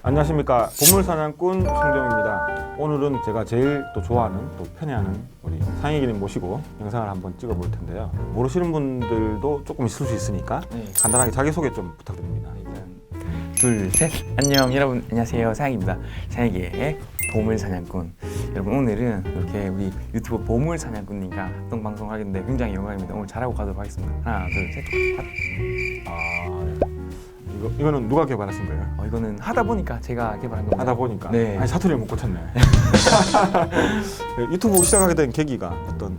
안녕하십니까, 보물사냥꾼 송정입니다. 오늘은 제가 제일 또 좋아하는 또 편애하는 우리 상익이님 모시고 영상을 한번 찍어볼 텐데요. 모르시는 분들도 조금 있을 수 있으니까 간단하게 자기소개 좀 부탁드립니다. 둘, 셋. 안녕 여러분, 안녕하세요. 사양입니다. 사양이의 보물사냥꾼. 여러분, 오늘은 이렇게 우리 유튜브 보물사냥꾼님과 합동방송을 하게 됐는데 굉장히 영광입니다. 오늘 잘하고 가도록 하겠습니다. 하나, 둘, 셋. 이거는 누가 개발하신 거예요? 이거는 하다 보니까 제가 개발한 겁니다. 하다 보니까? 네. 아니, 사투리를 못 고쳤네. 유튜브 시작하게 된 계기가 어떤?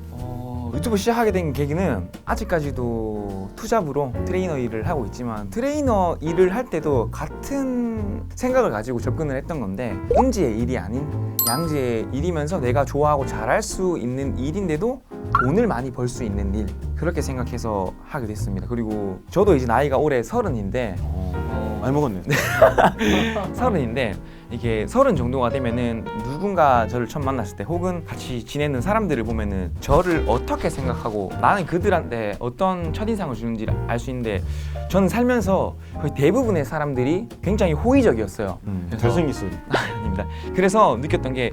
유튜브 시작하게 된 계기는 아직까지도 투잡으로 트레이너 일을 하고 있지만 트레이너 일을 할 때도 같은 생각을 가지고 접근을 했던 건데 음지의 일이 아닌 양지의 일이면서 내가 좋아하고 잘할 수 있는 일인데도 돈을 많이 벌 수 있는 일, 그렇게 생각해서 하게 됐습니다. 그리고 저도 이제 나이가 올해 30인데 많이 먹었네. 서른인데 이게 30 정도가 되면은 누군가 저를 처음 만났을 때 혹은 같이 지내는 사람들을 보면은 저를 어떻게 생각하고 나는 그들한테 어떤 첫인상을 주는지 알 수 있는데 저는 살면서 거의 대부분의 사람들이 굉장히 호의적이었어요. 잘생겼어. 아닙니다. 그래서 느꼈던 게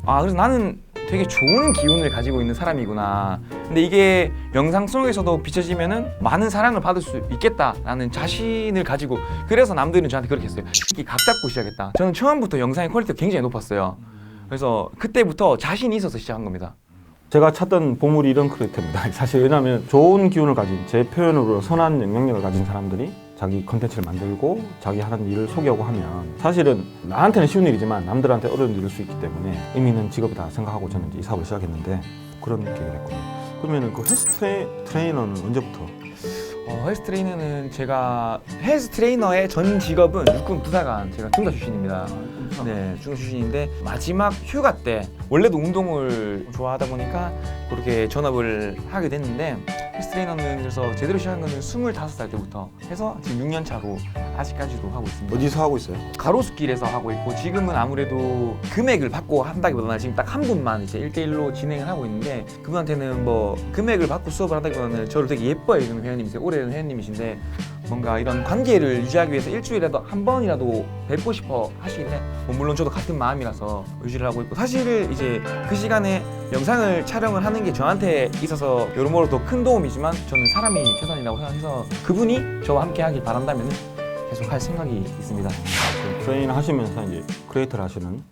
그래서 나는 되게 좋은 기운을 가지고 있는 사람이구나. 근데 이게 영상 속에서도 비춰지면은 많은 사랑을 받을 수 있겠다라는 자신을 가지고, 그래서 남들은 저한테 그렇게 했어요. 각 잡고 시작했다. 저는 처음부터 영상의 퀄리티가 굉장히 높았어요. 그래서 그때부터 자신이 있어서 시작한 겁니다. 제가 찾던 보물이 이런 크리에이터입니다. 사실 왜냐하면 좋은 기운을 가진, 제 표현으로 선한 영향력을 가진 사람들이 자기 컨텐츠를 만들고 자기 하는 일을 소개하고 하면 사실은 나한테는 쉬운 일이지만 남들한테 어려운 일일 수 있기 때문에 의미 있는 직업이다 생각하고 저는 이제 이 사업을 시작했는데 그런 계기를 했군요. 그러면 그 헬스 트레이너는 언제부터? 헬스 트레이너는 제가 헬스 트레이너의 전 직업은 육군 부사관, 제가 중사 출신입니다. 네, 중사 출신인데 마지막 휴가 때 원래도 운동을 좋아하다 보니까 그렇게 전업을 하게 됐는데 헬스 트레이너는 그래서 제대로 시작한 거는 25살 때부터 해서 지금 6년 차로 아직까지도 하고 있습니다. 어디서 하고 있어요? 가로수길에서 하고 있고 지금은 아무래도 금액을 받고 한다기보다는 지금 딱 한 분만 이제 1대1로 진행을 하고 있는데 그분한테는 뭐 금액을 받고 수업을 한다기보다는 저를 되게 예뻐해 주는 회원님이세요. 오래된 회원님이신데 뭔가 이런 관계를 유지하기 위해서 일주일에도 한 번이라도 뵙고 싶어 하시길래 물론 저도 같은 마음이라서 유지를 하고 있고, 사실 이제 그 시간에 영상을 촬영을 하는 게 저한테 있어서 여러모로 더 큰 도움이지만 저는 사람이 최선이라고 생각해서 그분이 저와 함께 하길 바란다면 계속 할 생각이 있습니다. 트레이너 하시면서 이제 크리에이터를 하시는,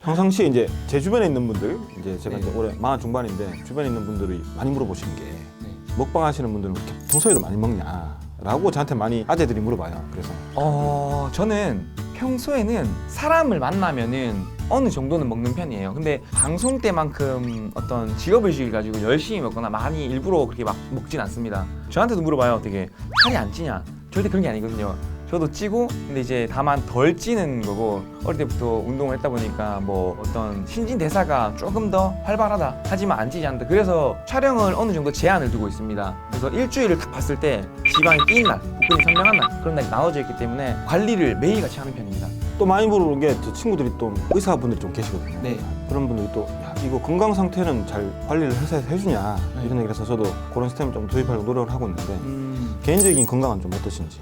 평상시에 이제 제 주변에 있는 분들, 이제 제가 이제 올해 40 중반인데 주변에 있는 분들이 많이 물어보시는 게 먹방 하시는 분들은 그렇게 평소에도 많이 먹냐? 라고 저한테 많이 아재들이 물어봐요. 그래서 저는 평소에는 사람을 만나면은 어느 정도는 먹는 편이에요. 근데 방송 때만큼 어떤 직업의식을 가지고 열심히 먹거나 많이 일부러 그렇게 막 먹진 않습니다. 저한테도 물어봐요. 되게 살이 안 찌냐? 절대 그런 게 아니거든요. 저도 찌고, 근데 이제 다만 덜 찌는 거고, 어릴 때부터 운동을 했다 보니까 뭐 어떤 신진대사가 조금 더 활발하다 하지만 안 찌지 않는다. 그래서 촬영을 어느 정도 제한을 두고 있습니다. 그래서 일주일을 딱 봤을 때 지방이 낀 날, 복근이 선명한 날, 그런 날이 나눠져 있기 때문에 관리를 매일같이 하는 편입니다. 또 많이 물어보는 게 제 친구들이 또 의사분들이 좀 계시거든요. 네. 그런 분들이 또 야, 이거 건강 상태는 잘 관리를 회사에서 해주냐 이런 얘기를 해서 저도 그런 시스템을 좀 도입하려고 노력을 하고 있는데 개인적인 건강은 좀 어떠신지?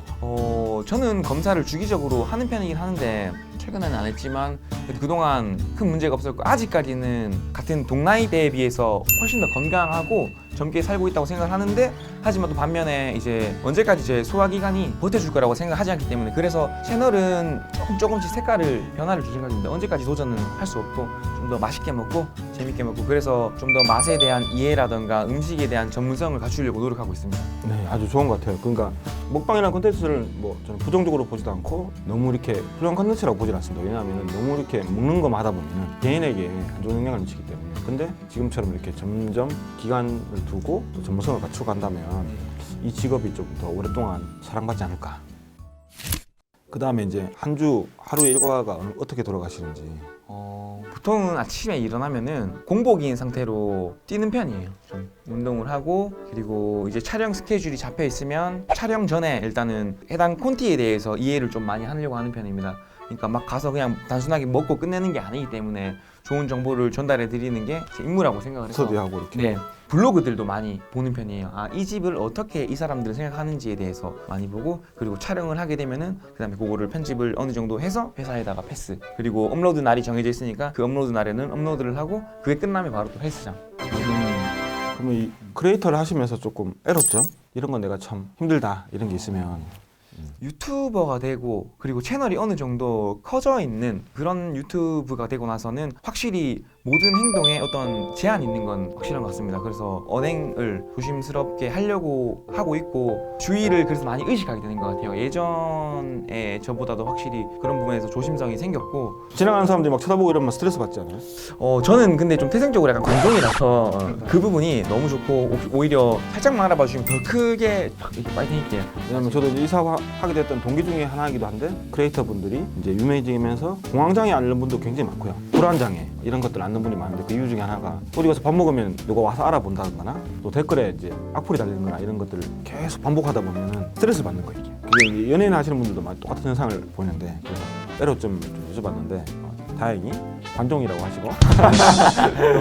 저는 검사를 주기적으로 하는 편이긴 하는데 최근에는 안 했지만 그래도 그동안 큰 문제가 없었고 아직까지는 같은 동나이대에 비해서 훨씬 더 건강하고 젊게 살고 있다고 생각을 하는데, 하지만 또 반면에 이제 언제까지 제 소화기관이 버텨줄 거라고 생각하지 않기 때문에 그래서 채널은 조금씩 색깔을 변화를 줄 생각입니다. 언제까지 도전은 할 수 없고 좀 더 맛있게 먹고 재밌게 먹고, 그래서 좀 더 맛에 대한 이해라던가 음식에 대한 전문성을 갖추려고 노력하고 있습니다. 네, 아주 좋은 것 같아요. 그러니까 먹방이라는 콘텐츠를 뭐 저는 부정적으로 보지도 않고 너무 이렇게 훌륭한 콘텐츠라고 보진 않습니다. 왜냐하면 너무 이렇게 먹는 것만 하다 보면 개인에게 안 좋은 영향을 미치기 때문에. 근데 지금처럼 이렇게 점점 기간을 두고 또 전문성을 갖추고 간다면 이 직업이 좀 더 오랫동안 사랑받지 않을까. 그 다음에 이제 한 주 하루의 일과가 어떻게 돌아가시는지. 보통은 아침에 일어나면은 공복인 상태로 뛰는 편이에요. 좀 운동을 하고, 그리고 이제 촬영 스케줄이 잡혀 있으면 촬영 전에 일단은 해당 콘티에 대해서 이해를 좀 많이 하려고 하는 편입니다. 그러니까 막 가서 그냥 단순하게 먹고 끝내는 게 아니기 때문에 좋은 정보를 전달해 드리는 게 제 임무라고 생각을 해서 스터디하고 이렇게. 네, 블로그들도 많이 보는 편이에요. 이 집을 어떻게 이 사람들이 생각하는지에 대해서 많이 보고, 그리고 촬영을 하게 되면은 그다음에 그거를 편집을 어느 정도 해서 회사에다가 패스. 그리고 업로드 날이 정해져 있으니까 그 업로드 날에는 업로드를 하고 그게 끝나면 바로 또 헬스장. 그러면 이 크리에이터를 하시면서 조금 애로점 이런 건 내가 참 힘들다 이런 게 있으면 유튜버가 되고 그리고 채널이 어느 정도 커져 있는 그런 유튜브가 되고 나서는 확실히 모든 행동에 어떤 제한이 있는 건 확실한 것 같습니다. 그래서 언행을 조심스럽게 하려고 하고 있고 주의를 그래서 많이 의식하게 되는 것 같아요. 예전에 저보다도 확실히 그런 부분에서 조심성이 생겼고, 지나가는 사람들이 막 쳐다보고 이러면 스트레스 받지 않아요? 저는 근데 좀 태생적으로 약간 관종이라서 그 부분이 너무 좋고, 오히려 살짝만 알아봐 주시면 더 크게 파이팅 있게. 왜냐면 저도 이제 이사하게 됐던 동기 중에 하나이기도 한데 크리에이터 분들이 이제 유명해지면서 공황장애 앓는 분도 굉장히 많고요. 불안장애 이런 것들 앓는 분이 많은데 그 이유 중에 하나가 어디 가서 밥 먹으면 누가 와서 알아본다거나 또 댓글에 이제 악플이 달리거나 이런 것들을 계속 반복하다 보면은 스트레스 받는 거예요. 이게 연예인 하시는 분들도 많이 똑같은 현상을 보이는데, 그래서 애로점 좀 여쭤봤는데 다행히 관종이라고 하시고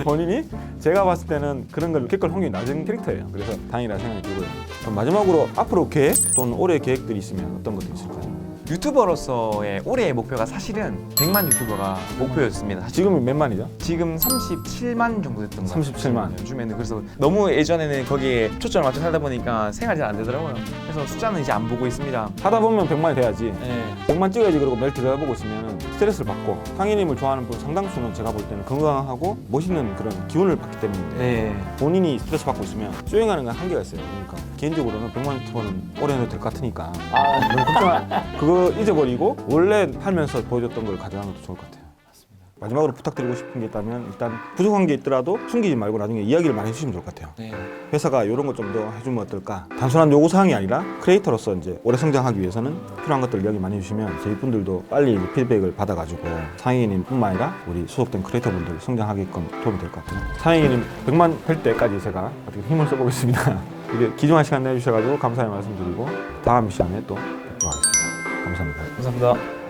본인이 제가 봤을 때는 그런 걸 겪을 확률이 낮은 캐릭터예요. 그래서 다행이라 생각이 들고요. 그럼 마지막으로 앞으로 계획 또는 올해 계획들이 있으면 어떤 것들이 있을까요? 유튜버로서의 올해의 목표가 사실은 100만 유튜버가 목표였습니다. 지금은 몇 만이죠? 지금 37만 정도 됐던 것 같아요. 37만. 요즘에는. 그래서 너무 예전에는 거기에 초점을 맞춰 살다 보니까 생활이 잘 안 되더라고요. 그래서 숫자는 이제 안 보고 있습니다. 하다 보면 100만이 돼야지. 네. 100만 찍어야지. 그러고 매일 들여다보고 있으면 스트레스를 받고, 상희님을 좋아하는 분 상당수는 제가 볼 때는 건강하고 멋있는 그런 기운을 받기 때문인데 네. 본인이 스트레스 받고 있으면 수행하는 건 한계가 있어요. 그러니까 개인적으로는 100만 유튜버는 오래 해도 될 것 같으니까 너무 걱정, 그거 잊어버리고 원래 하면서 보여줬던 걸 가져가는 것도 좋을 것 같아요. 마지막으로 부탁드리고 싶은 게 있다면, 일단 부족한 게 있더라도 숨기지 말고 나중에 이야기를 많이 해주시면 좋을 것 같아요. 네. 회사가 이런 것 좀 더 해주면 어떨까? 단순한 요구사항이 아니라 크리에이터로서 이제 오래 성장하기 위해서는 필요한 것들 이야기 많이 해주시면 저희 분들도 빨리 이제 피드백을 받아가지고 상희님뿐만 아니라 우리 소속된 크리에이터분들 성장하게끔 도움이 될 것 같아요. 상희님 100만 될 때까지 제가 어떻게 힘을 써보겠습니다. 이게 귀중한 시간 내주셔가지고 감사의 말씀드리고 다음 시간에 또 뵙도록 하겠습니다. 감사합니다. 감사합니다.